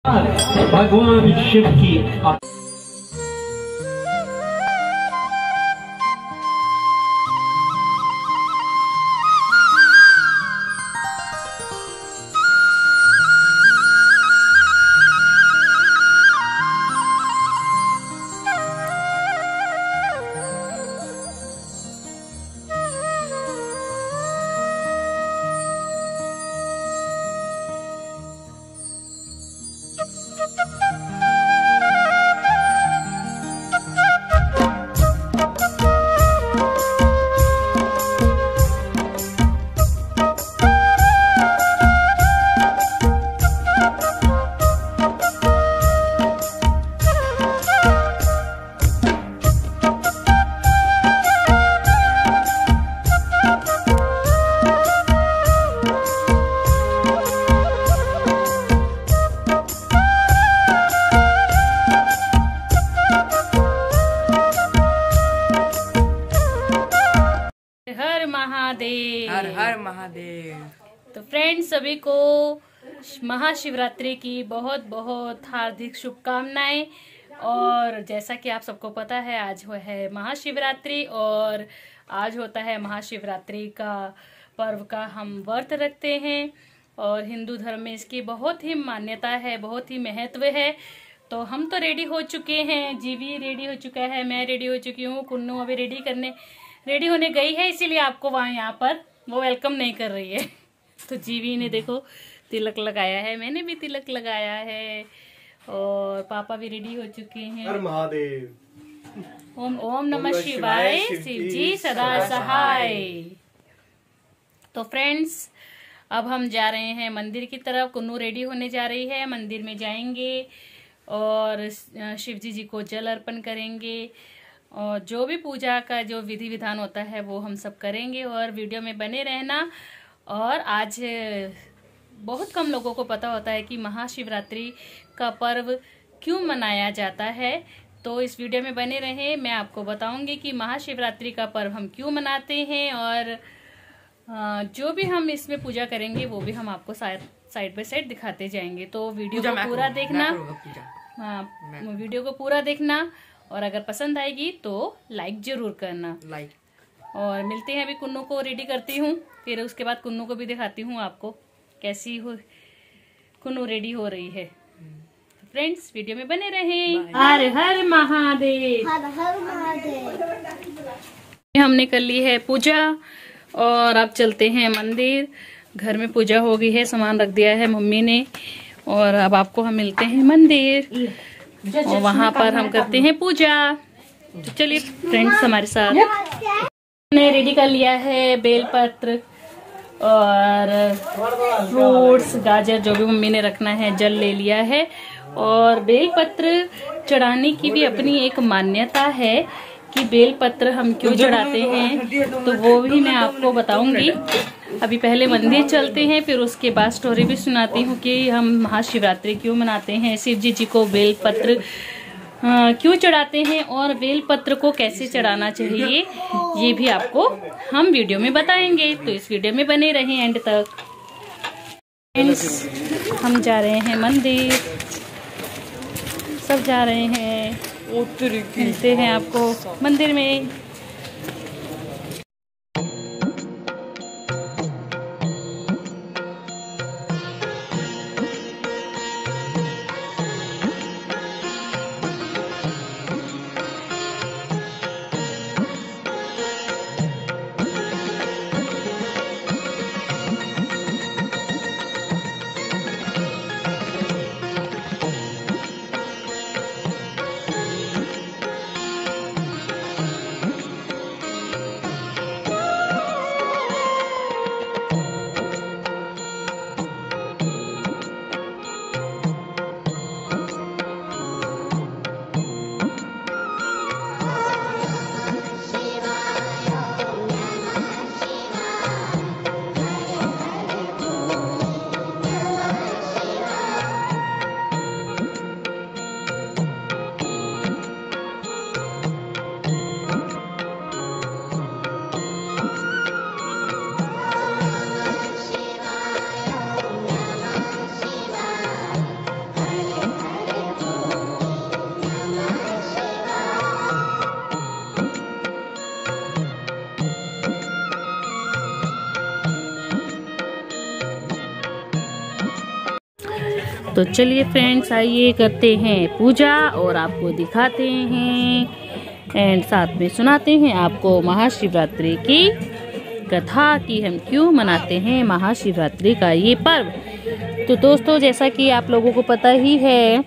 भगवान शिव की हर महादेव। हर हर महादेव। तो फ्रेंड्स, सभी को महाशिवरात्रि की बहुत बहुत हार्दिक शुभकामनाएं। और जैसा कि आप सबको पता है, आज है महाशिवरात्रि और आज होता है महाशिवरात्रि का पर्व का हम व्रत रखते हैं। और हिंदू धर्म में इसकी बहुत ही मान्यता है, बहुत ही महत्व है। तो हम तो रेडी हो चुके हैं, जीवी रेडी हो चुका है, मैं रेडी हो चुकी हूँ, कुन्नू अभी रेडी होने गई है, इसीलिए आपको वहाँ यहाँ पर वो वेलकम नहीं कर रही है। तो जीवी ने देखो तिलक लगाया है, मैंने भी तिलक लगाया है और पापा भी रेडी हो चुके हैं। हर महादेव। ओम ओम नमः शिवाय, शिव जी सदा सहाय। तो फ्रेंड्स, अब हम जा रहे हैं मंदिर की तरफ। कुन्नू रेडी होने जा रही है, मंदिर में जाएंगे और शिव जी को जल अर्पण करेंगे और जो भी पूजा का जो विधि विधान होता है वो हम सब करेंगे। और वीडियो में बने रहना। और आज बहुत कम लोगों को पता होता है कि महाशिवरात्रि का पर्व क्यों मनाया जाता है, तो इस वीडियो में बने रहें। मैं आपको बताऊंगी कि महाशिवरात्रि का पर्व हम क्यों मनाते हैं और जो भी हम इसमें पूजा करेंगे वो भी हम आपको साइड बाय साइड दिखाते जाएंगे। तो वीडियो को पूरा देखना। हाँ, वीडियो को पूरा देखना और अगर पसंद आएगी तो लाइक जरूर करना। और मिलते हैं, अभी कुन्नू को रेडी करती हूँ, फिर उसके बाद कुन्नू को भी दिखाती हूँ आपको कैसी हो कुन्नू रेडी हो रही है। फ्रेंड्स, वीडियो में बने रहें। हर हर महादेव। हर हर महादेव। हमने कर ली है पूजा और अब चलते हैं मंदिर। घर में पूजा हो गई है, सामान रख दिया है मम्मी ने और अब आपको हम मिलते हैं मंदिर और वहाँ पर हम करते हैं पूजा। तो चलिए फ्रेंड्स, हमारे साथ हमने रेडी कर लिया है बेलपत्र और फ्रूट्स, गाजर, जो भी मम्मी ने रखना है, जल ले लिया है। और बेलपत्र चढ़ाने की भी अपनी एक मान्यता है कि बेलपत्र हम क्यों चढ़ाते हैं, तो वो भी मैं आपको बताऊंगी। अभी पहले मंदिर चलते हैं, फिर उसके बाद स्टोरी भी सुनाती हूँ कि हम महाशिवरात्रि क्यों मनाते हैं, शिव जी को बेलपत्र क्यों चढ़ाते हैं और बेलपत्र को कैसे चढ़ाना चाहिए, ये भी आपको हम वीडियो में बताएंगे। तो इस वीडियो में बने रहें एंड तक। फ्रेंड्स, हम जा रहे हैं मंदिर, सब जा रहे हैं, मिलते हैं आपको मंदिर में। तो चलिए फ्रेंड्स, आइए करते हैं पूजा और आपको दिखाते हैं एंड साथ में सुनाते हैं आपको महाशिवरात्रि की कथा कि हम क्यों मनाते हैं महाशिवरात्रि का ये पर्व। तो दोस्तों, जैसा कि आप लोगों को पता ही है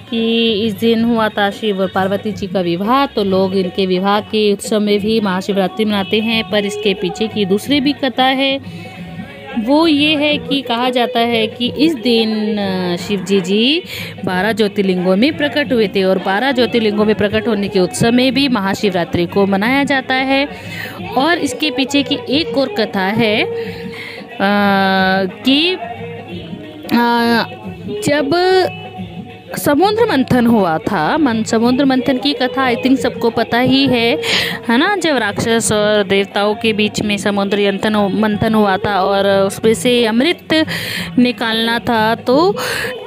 कि इस दिन हुआ था शिव और पार्वती जी का विवाह। तो लोग इनके विवाह के उत्सव में भी महाशिवरात्रि मनाते हैं, पर इसके पीछे की दूसरी भी कथा है। वो ये है कि कहा जाता है कि इस दिन शिव जी 12 ज्योतिर्लिंगों में प्रकट हुए थे और 12 ज्योतिर्लिंगों में प्रकट होने के उत्सव में भी महाशिवरात्रि को मनाया जाता है। और इसके पीछे की एक और कथा है कि जब समुद्र मंथन हुआ था, समुद्र मंथन की कथा आई थिंक सबको पता ही है ना। जब राक्षस और देवताओं के बीच में समुद्र मंथन हुआ था और उसमें से अमृत निकालना था, तो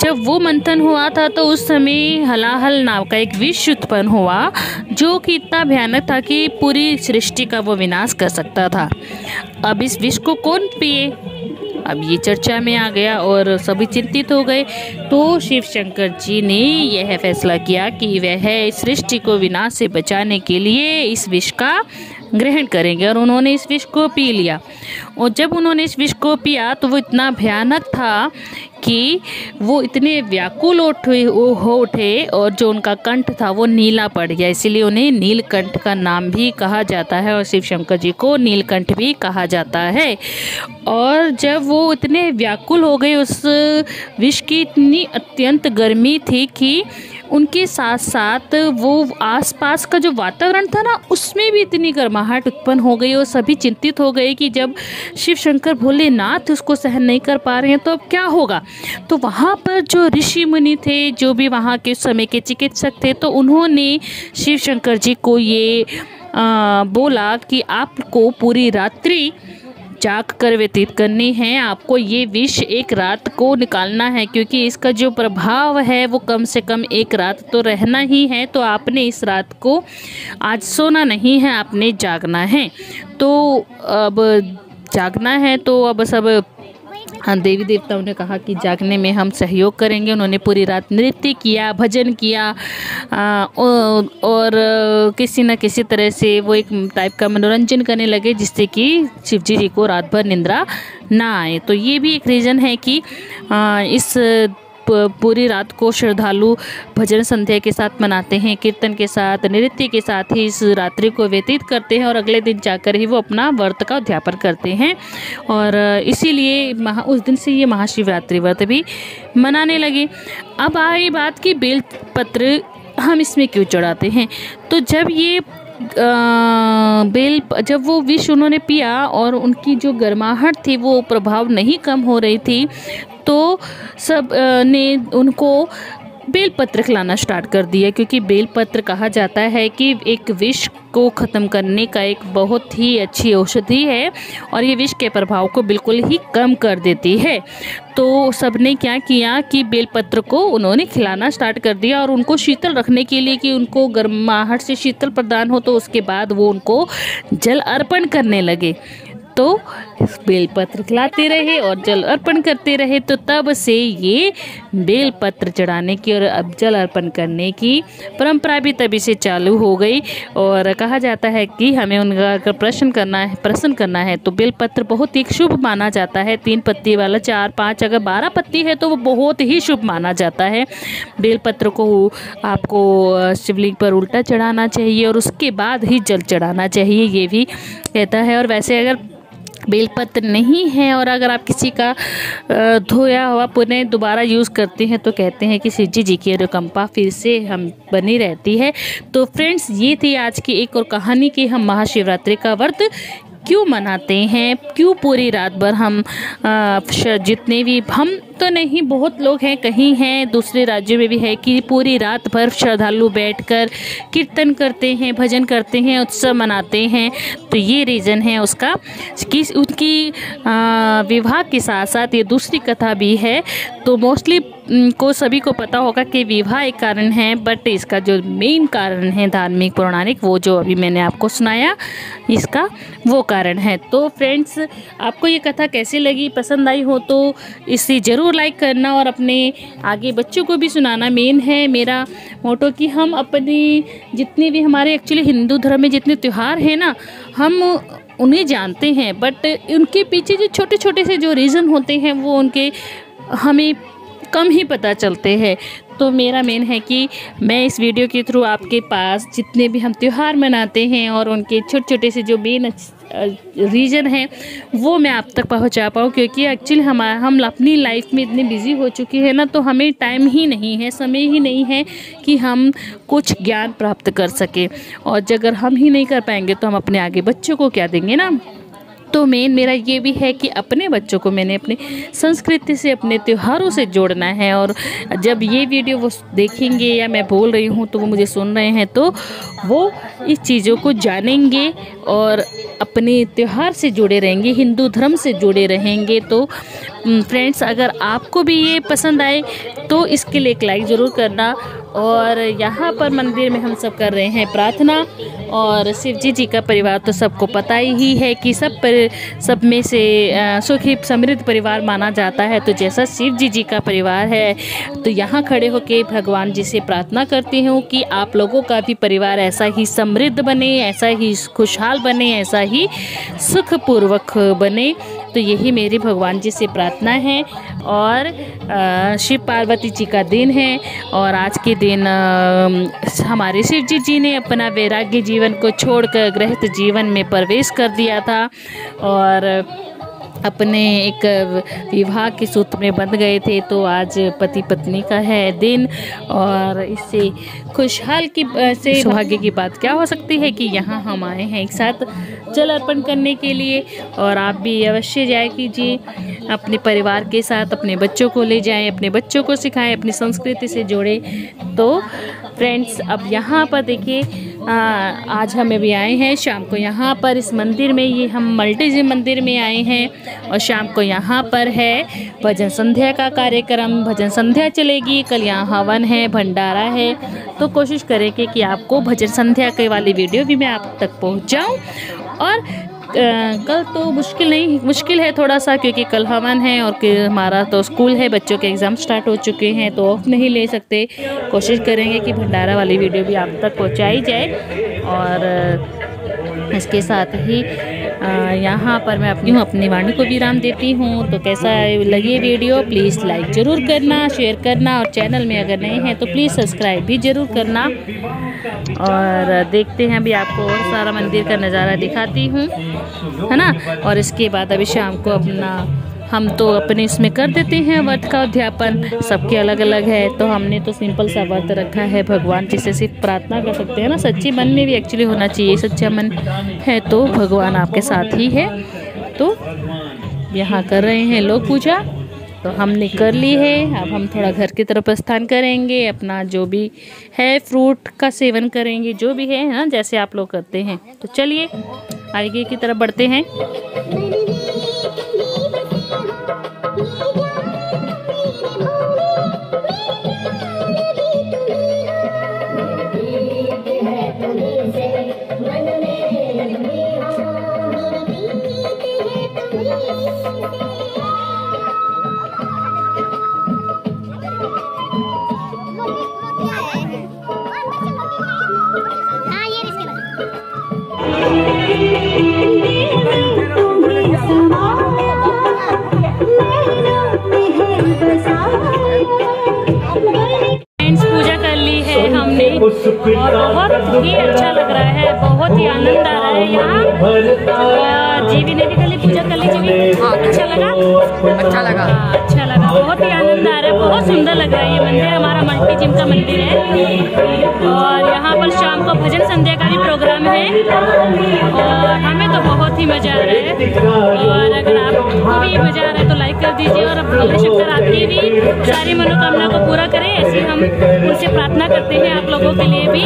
जब वो मंथन हुआ था तो उस समय हलाहल नाम का एक विष उत्पन्न हुआ, जो कि इतना भयानक था कि पूरी सृष्टि का वो विनाश कर सकता था। अब इस विष को कौन पिए, अब ये चर्चा में आ गया और सभी चिंतित हो गए। तो शिव शंकर जी ने यह फैसला किया कि वह सृष्टि को विनाश से बचाने के लिए इस विष का ग्रहण करेंगे, और उन्होंने इस विष को पी लिया। और जब उन्होंने इस विष को पिया तो वो इतना भयानक था कि वो इतने व्याकुल हो उठे और जो उनका कंठ था वो नीला पड़ गया, इसीलिए उन्हें नीलकंठ का नाम भी कहा जाता है और शिव शंकर जी को नीलकंठ भी कहा जाता है। और जब वो इतने व्याकुल हो गए, उस विष की इतनी अत्यंत गर्मी थी कि उनके साथ साथ वो आसपास का जो वातावरण था ना, उसमें भी इतनी गर्माहट उत्पन्न हो गई और सभी चिंतित हो गए कि जब शिव शंकर भोलेनाथ उसको सहन नहीं कर पा रहे हैं तो अब क्या होगा। तो वहाँ पर जो ऋषि मुनि थे, जो भी वहाँ के समय के चिकित्सक थे, तो उन्होंने शिव शंकर जी को ये बोला कि आपको पूरी रात्रि जाग कर व्यतीत करनी है, आपको ये विष एक रात को निकालना है, क्योंकि इसका जो प्रभाव है वो कम से कम एक रात तो रहना ही है। तो आपने इस रात को आज सोना नहीं है, आपने जागना है। तो अब जागना है तो अब सब देवी देवताओं ने कहा कि जागने में हम सहयोग करेंगे। उन्होंने पूरी रात नृत्य किया, भजन किया और किसी न किसी तरह से वो एक टाइप का मनोरंजन करने लगे, जिससे कि शिव जी को रात भर निंद्रा ना आए। तो ये भी एक रीज़न है कि इस पूरी रात को श्रद्धालु भजन संध्या के साथ मनाते हैं, कीर्तन के साथ, नृत्य के साथ ही इस रात्रि को व्यतीत करते हैं और अगले दिन जाकर ही वो अपना व्रत का उद्यापन करते हैं। और इसीलिए उस दिन से ये महाशिवरात्रि व्रत भी मनाने लगे। अब आई बात कि बेलपत्र हम इसमें क्यों चढ़ाते हैं। तो जब ये जब वो विष उन्होंने पिया और उनकी जो गर्माहट थी वो प्रभाव नहीं कम हो रही थी, तो सब ने उनको बेलपत्र खिलाना स्टार्ट कर दिया, क्योंकि बेलपत्र कहा जाता है कि एक विष को ख़त्म करने का एक बहुत ही अच्छी औषधि है और ये विष के प्रभाव को बिल्कुल ही कम कर देती है। तो सबने क्या किया कि बेलपत्र को उन्होंने खिलाना स्टार्ट कर दिया और उनको शीतल रखने के लिए कि उनको गर्माहट से शीतल प्रदान हो, तो उसके बाद वो उनको जल अर्पण करने लगे। तो बेलपत्र खिलाते रहे और जल अर्पण करते रहे, तो तब से ये बेलपत्र चढ़ाने की और अब जल अर्पण करने की परंपरा भी तभी से चालू हो गई। और कहा जाता है कि हमें उनका अगर प्रसन्न करना है तो बेलपत्र बहुत ही शुभ माना जाता है। 3 पत्ती वाला, 4, 5, अगर 12 पत्ती है तो वो बहुत ही शुभ माना जाता है। बेलपत्र को आपको शिवलिंग पर उल्टा चढ़ाना चाहिए और उसके बाद ही जल चढ़ाना चाहिए, ये भी कहता है। और वैसे अगर बेलपत्र नहीं है और अगर आप किसी का धोया हुआ पुनः दोबारा यूज़ करते हैं तो कहते हैं कि शिव जी की अनुकंपा फिर से हम बनी रहती है। तो फ्रेंड्स, ये थी आज की एक और कहानी कि हम महाशिवरात्रि का व्रत क्यों मनाते हैं, क्यों पूरी रात भर हम जितने भी, हम तो नहीं, बहुत लोग हैं, कहीं हैं दूसरे राज्यों में भी है कि पूरी रात भर श्रद्धालु बैठकर कीर्तन करते हैं, भजन करते हैं, उत्सव मनाते हैं। तो ये रीज़न है उसका कि उनकी विवाह के साथ साथ ये दूसरी कथा भी है। तो मोस्टली को सभी को पता होगा कि विवाह एक कारण है, बट इसका जो मेन कारण है धार्मिक पौराणिक, वो जो अभी मैंने आपको सुनाया, इसका वो कारण है। तो फ्रेंड्स, आपको ये कथा कैसी लगी, पसंद आई हो तो इसे ज़रूर ज़रूर लाइक करना और अपने आगे बच्चों को भी सुनाना। मेन है मेरा मोटो कि हम अपनी जितने भी हमारे एक्चुअली हिंदू धर्म में जितने त्यौहार हैं ना, हम उन्हें जानते हैं, बट उनके पीछे जो छोटे छोटे से जो रीज़न होते हैं वो उनके हमें कम ही पता चलते हैं। तो मेरा मेन है कि मैं इस वीडियो के थ्रू आपके पास जितने भी हम त्यौहार मनाते हैं और उनके छोटे छोटे से जो मेन रीज़न है वो मैं आप तक पहुंचा पाऊँ, क्योंकि एक्चुअली हम अपनी लाइफ में इतने बिजी हो चुके हैं ना, तो हमें टाइम ही नहीं है, समय ही नहीं है कि हम कुछ ज्ञान प्राप्त कर सकें। और अगर हम ही नहीं कर पाएंगे तो हम अपने आगे बच्चों को क्या देंगे ना। तो मेन मेरा ये भी है कि अपने बच्चों को मैंने अपनी संस्कृति से, अपने त्योहारों से जोड़ना है। और जब ये वीडियो वो देखेंगे या मैं बोल रही हूँ तो वो मुझे सुन रहे हैं, तो वो इस चीज़ों को जानेंगे और अपने त्यौहार से जुड़े रहेंगे, हिंदू धर्म से जुड़े रहेंगे। तो फ्रेंड्स, अगर आपको भी ये पसंद आए तो इसके लिए एक लाइक ज़रूर करना। और यहाँ पर मंदिर में हम सब कर रहे हैं प्रार्थना। और शिव जी का परिवार तो सबको पता ही है कि सब में से सुखी समृद्ध परिवार माना जाता है। तो जैसा शिव जी का परिवार है, तो यहाँ खड़े होकर भगवान जी से प्रार्थना करती हूँ कि आप लोगों का भी परिवार ऐसा ही समृद्ध बने, ऐसा ही खुशहाल बने, ऐसा ही सुखपूर्वक बने। तो यही मेरी भगवान जी से प्रार्थना है। और शिव पार्वती जी का दिन है और आज के दिन हमारे शिव जी ने अपना वैराग्य जीवन को छोड़कर गृहस्थ जीवन में प्रवेश कर दिया था और अपने एक विवाह के सूत्र में बंध गए थे। तो आज पति पत्नी का है दिन और इससे खुशहाल की से सौभाग्य की बात क्या हो सकती है कि यहाँ हम आए हैं एक साथ जल अर्पण करने के लिए। और आप भी अवश्य जाए कीजिए, अपने परिवार के साथ अपने बच्चों को ले जाएं, अपने बच्चों को सिखाएं, अपनी संस्कृति से जोड़ें। तो फ्रेंड्स, अब यहाँ पर देखिए, आज हम अभी आए हैं शाम को यहाँ पर इस मंदिर में, ये हम मल्टी मंदिर में आए हैं और शाम को यहाँ पर है भजन संध्या का कार्यक्रम। भजन संध्या चलेगी, कल यहाँ हवन है, भंडारा है। तो कोशिश करेंगे कि आपको भजन संध्या के वाली वीडियो भी मैं आप तक पहुँचाऊँ। और कल तो मुश्किल है थोड़ा सा, क्योंकि कल हवन है और हमारा तो स्कूल है, बच्चों के एग्ज़ाम स्टार्ट हो चुके हैं तो ऑफ नहीं ले सकते। कोशिश करेंगे कि भंडारा वाली वीडियो भी आप तक पहुंचाई जाए। और इसके साथ ही यहाँ पर मैं अपनी वाणी को विराम देती हूँ। तो कैसा लगे वीडियो प्लीज़ लाइक ज़रूर करना, शेयर करना और चैनल में अगर नए हैं तो प्लीज़ सब्सक्राइब भी ज़रूर करना। और देखते हैं अभी आपको और सारा मंदिर का नज़ारा दिखाती हूँ, है ना। और इसके बाद अभी शाम को हम तो अपने इसमें कर देते हैं व्रत का उद्यापन, सबके अलग अलग है। तो हमने तो सिंपल सा व्रत रखा है, भगवान जी से सिर्फ प्रार्थना कर सकते हैं ना, सच्चे मन में भी एक्चुअली होना चाहिए। सच्चा मन है तो भगवान आपके साथ ही है। तो यहाँ कर रहे हैं लोग पूजा, तो हमने कर ली है। अब हम थोड़ा घर की तरफ प्रस्थान करेंगे, अपना जो भी है फ्रूट का सेवन करेंगे, जो भी है ना, जैसे आप लोग करते हैं। तो चलिए आगे की तरफ बढ़ते हैं। पूजा कर ली है हमने और बहुत ही अच्छा लग रहा है, बहुत ही आनंद आ रहा है यहाँ। जीवी ने भी कल पूजा कर ली। जीवी, हाँ, अच्छा लगा? अच्छा लगा, अच्छा लगा, बहुत ही आनंद आ रहा है, बहुत सुंदर लग रहा है। ये मंदिर हमारा मल्टी जिम का मंदिर है और यहाँ पर शाम को भजन संध्या का भी प्रोग्राम है और हमें तो बहुत ही मजा आ रहा है। और अगर आपको भी मजा आ रहा है तो लाइक कर दीजिए और भोले शंकर आपकी भी सारी मनोकामना को पूरा करें, ऐसे हम उनसे प्रार्थना करते हैं आप लोगों के लिए भी।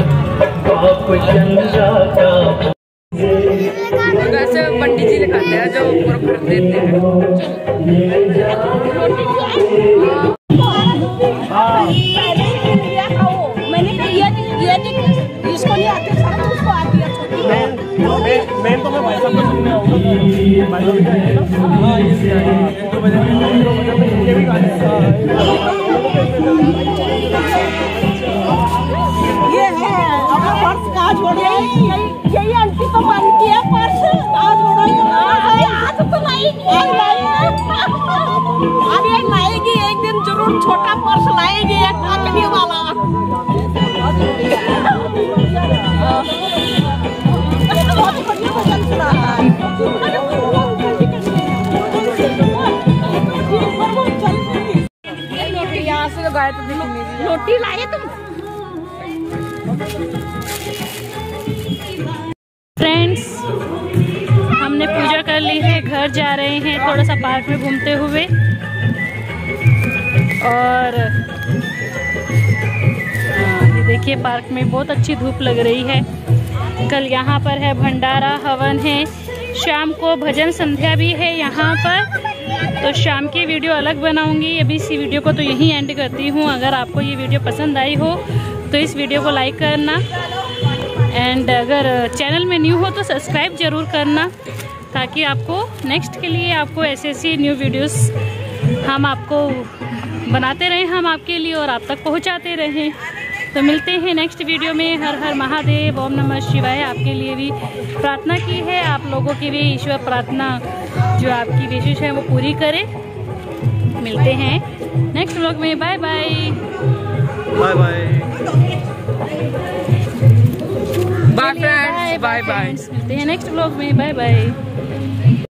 वैसे पंडित जी लिखाते हैं जो पूरा देते हैं। मैंने इसको नहीं आते, उसको आ दिया। तो मैं भाई साहब को सुनने आऊंगा। भाई साहब जाएंगे ना? हाँ ये भी आएंगे 1-2 बजे ये भी गाने। ये है अपना पर्स कहाँ छोड़े? यही आंटी तो बंद किया पर्स कहाँ छोड़ा? आज तो लाएगी अब ये लाएगी एक दिन जरूर छोटा पर्स लाएगी एक काटने वाला। यहाँ से गए तो रोटी लाए तुम। फ्रेंड्स, हमने पूजा कर ली है, घर जा रहे हैं थोड़ा सा पार्क में घूमते हुए। और ये देखिए पार्क में बहुत अच्छी धूप लग रही है। कल यहाँ पर है भंडारा, हवन है, शाम को भजन संध्या भी है यहाँ पर। तो शाम की वीडियो अलग बनाऊंगी। अभी इसी वीडियो को तो यहीं एंड करती हूँ। अगर आपको ये वीडियो पसंद आई हो तो इस वीडियो को लाइक करना, एंड अगर चैनल में न्यू हो तो सब्सक्राइब ज़रूर करना, ताकि आपको नेक्स्ट के लिए आपको ऐसी न्यू वीडियोस हम आपको बनाते रहें, हम आपके लिए और आप तक पहुंचाते रहें। तो मिलते हैं नेक्स्ट वीडियो में। हर हर महादेव, ओम नमः शिवाय। आपके लिए भी प्रार्थना की है, आप लोगों की भी ईश्वर प्रार्थना जो आपकी विशेष है वो पूरी करे। मिलते हैं नेक्स्ट व्लॉग में। Bye bye. Bye bye. Bye friends, bye bye. मिलते हैं नेक्स्ट व्लॉग में। Bye bye.